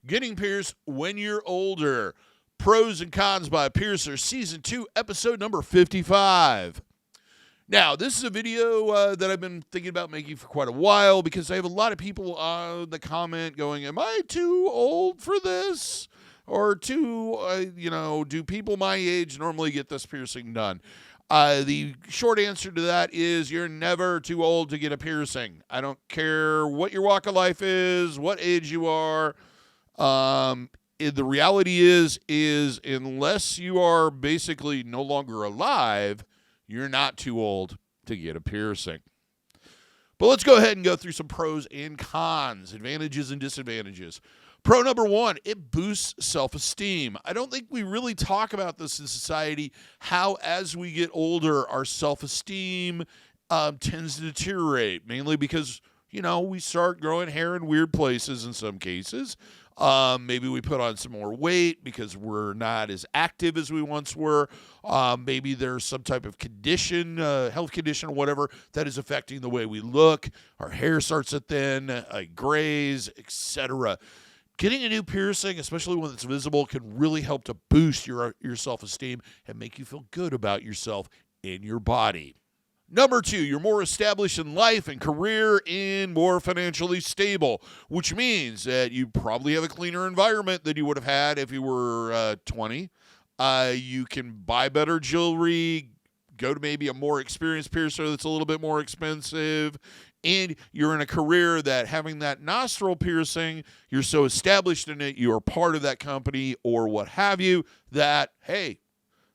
Getting pierced when you're older. Pros and cons by Piercer, Season 2, Episode number 55. Now, this is a video that I've been thinking about making for quite a while because I have a lot of people on the comment going, am I too old for this? Or do people my age normally get this piercing done? The short answer to that is you're never too old to get a piercing. I don't care what your walk of life is, what age you are. The reality is unless you are basically no longer alive, you're not too old to get a piercing. But let's go ahead and go through some pros and cons, advantages and disadvantages. Pro number one, it boosts self-esteem. I don't think we really talk about this in society, how as we get older, our self-esteem tends to deteriorate, mainly because, we start growing hair in weird places in some cases. Maybe we put on some more weight because we're not as active as we once were. Maybe there's some type of condition, health condition or whatever, that is affecting the way we look. Our hair starts to thin, grays, etc. Getting a new piercing, especially when it's visible, can really help to boost your self-esteem and make you feel good about yourself and your body. Number two, you're more established in life and career and more financially stable, which means that you probably have a cleaner environment than you would have had if you were 20. You can buy better jewelry, go to maybe a more experienced piercer that's a little bit more expensive, and you're in a career that having that nostril piercing, you're so established in it, you're part of that company or what have you, that, hey,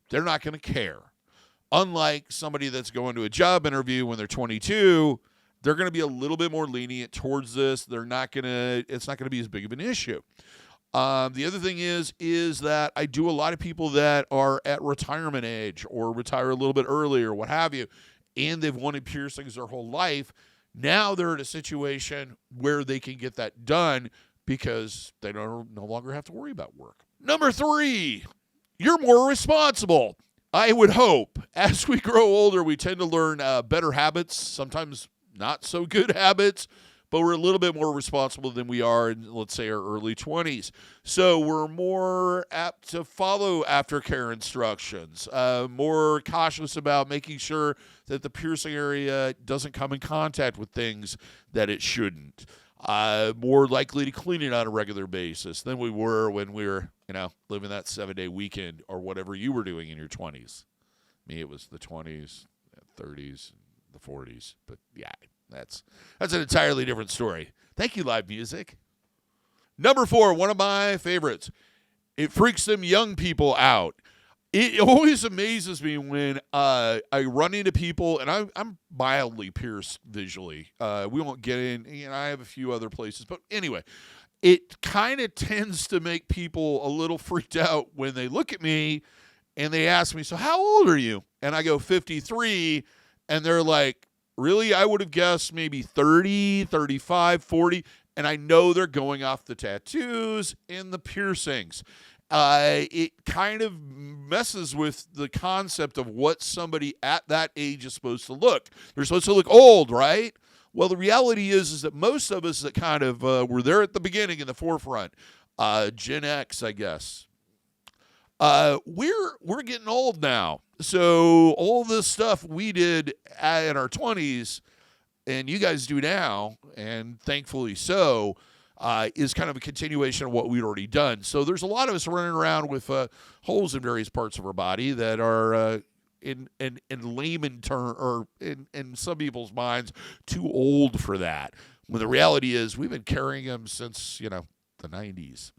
they're not going to care. Unlike somebody that's going to a job interview when they're 22, they're going to be a little bit more lenient towards this. It's not going to be as big of an issue. The other thing is that I do a lot of people that are at retirement age or retire a little bit earlier, what have you, and they've wanted piercings their whole life. Now they're in a situation where they can get that done because they no longer have to worry about work. Number three, you're more responsible. I would hope as we grow older, we tend to learn better habits, sometimes not so good habits, but we're a little bit more responsible than we are in, let's say, our early 20s. So we're more apt to follow aftercare instructions, more cautious about making sure that the piercing area doesn't come in contact with things that it shouldn't. More likely to clean it on a regular basis than we were when we were, living that 7-day weekend or whatever you were doing in your 20s. Me, it was the 20s, 30s, the 40s. But yeah, that's an entirely different story. Thank you, live music. Number four, one of my favorites. It freaks them young people out. It always amazes me when I run into people, and I'm mildly pierced visually. We won't get in. I have a few other places. But anyway, it kind of tends to make people a little freaked out when they look at me and they ask me, so how old are you? And I go 53, and they're like, really? I would have guessed maybe 30, 35, 40. And I know they're going off the tattoos and the piercings. It kind of messes with the concept of what somebody at that age is supposed to look. They're supposed to look old, right? Well, the reality is that most of us that kind of were there at the beginning in the forefront, Gen X, I guess, we're getting old now. So all this stuff we did in our 20s, and you guys do now, and thankfully so, is kind of a continuation of what we'd already done. So there's a lot of us running around with holes in various parts of our body that are, in layman term, or in some people's minds, too old for that. When the reality is we've been carrying them since, the 90s.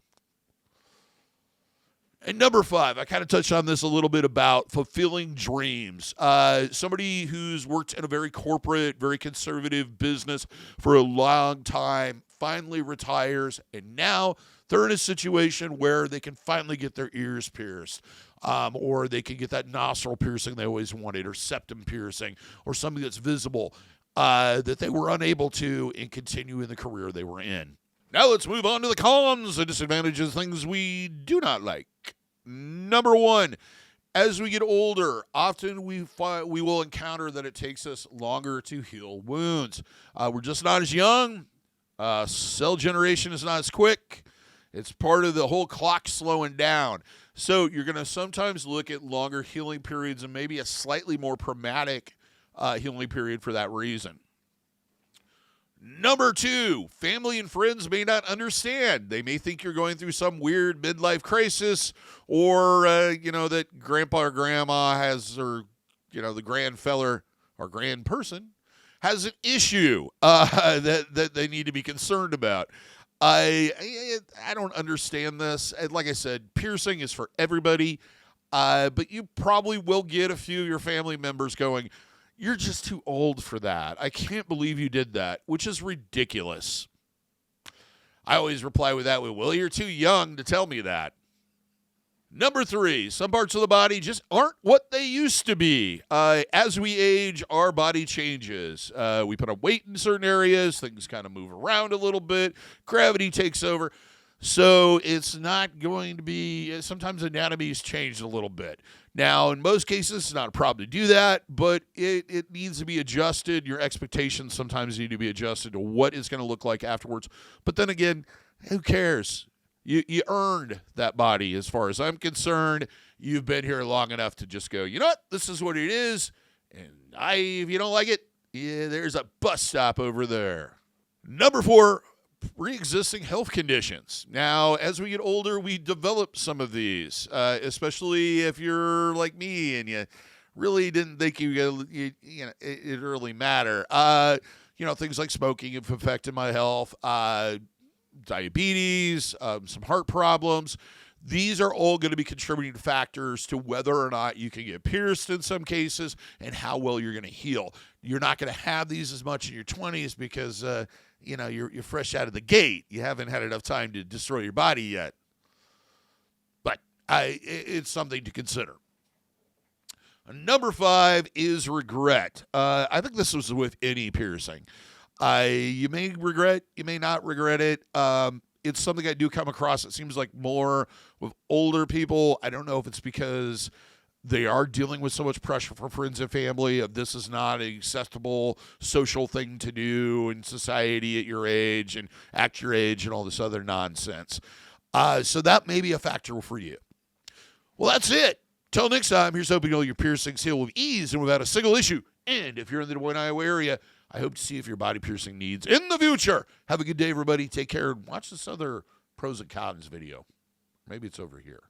And number five, I kind of touched on this a little bit about fulfilling dreams. Somebody who's worked in a very corporate, very conservative business for a long time finally retires, and now they're in a situation where they can finally get their ears pierced, or they can get that nostril piercing they always wanted, or septum piercing, or something that's visible that they were unable to and continue in the career they were in. Now let's move on to the cons and disadvantages, things we do not like. Number one, as we get older, often we will encounter that it takes us longer to heal wounds. We're just not as young. Cell generation is not as quick. It's part of the whole clock slowing down. So you're going to sometimes look at longer healing periods and maybe a slightly more traumatic healing period for that reason. Number 2, family and friends may not understand. They may think you're going through some weird midlife crisis, or, that grandpa or grandma has, or, the grand feller or grand person has an issue that they need to be concerned about. I don't understand this. Like I said, piercing is for everybody, but you probably will get a few of your family members going, "You're just too old for that. I can't believe you did that," which is ridiculous. I always reply with that, "Well, you're too young to tell me that." Number 3, some parts of the body just aren't what they used to be. As we age, our body changes. We put on weight in certain areas. Things kind of move around a little bit. Gravity takes over. So it's not going to be, sometimes anatomy is changed a little bit. Now, in most cases, it's not a problem to do that, but it needs to be adjusted. Your expectations sometimes need to be adjusted to what it's going to look like afterwards. But then again, who cares? You earned that body as far as I'm concerned. You've been here long enough to just go, you know what? This is what it is. And if you don't like it, there's a bus stop over there. Number 4, pre-existing health conditions. Now, as we get older, we develop some of these, especially if you're like me and you really didn't think it really matter. Things like smoking have affected my health, diabetes, some heart problems. These are all going to be contributing factors to whether or not you can get pierced in some cases and how well you're going to heal. You're not going to have these as much in your 20s because, you're fresh out of the gate. You haven't had enough time to destroy your body yet. But it's something to consider. Number 5 is regret. I think this was with any piercing. You may regret, you may not regret it. It's something I do come across. It seems like more with older people. I don't know if it's because they are dealing with so much pressure from friends and family of this is not an acceptable social thing to do in society at your age and act your age and all this other nonsense. So that may be a factor for you. Well, that's it. Till next time, here's hoping all your piercings heal with ease and without a single issue. And if you're in the Des Moines, Iowa area, I hope to see if your body piercing needs in the future. Have a good day, everybody. Take care and watch this other pros and cons video. Maybe it's over here.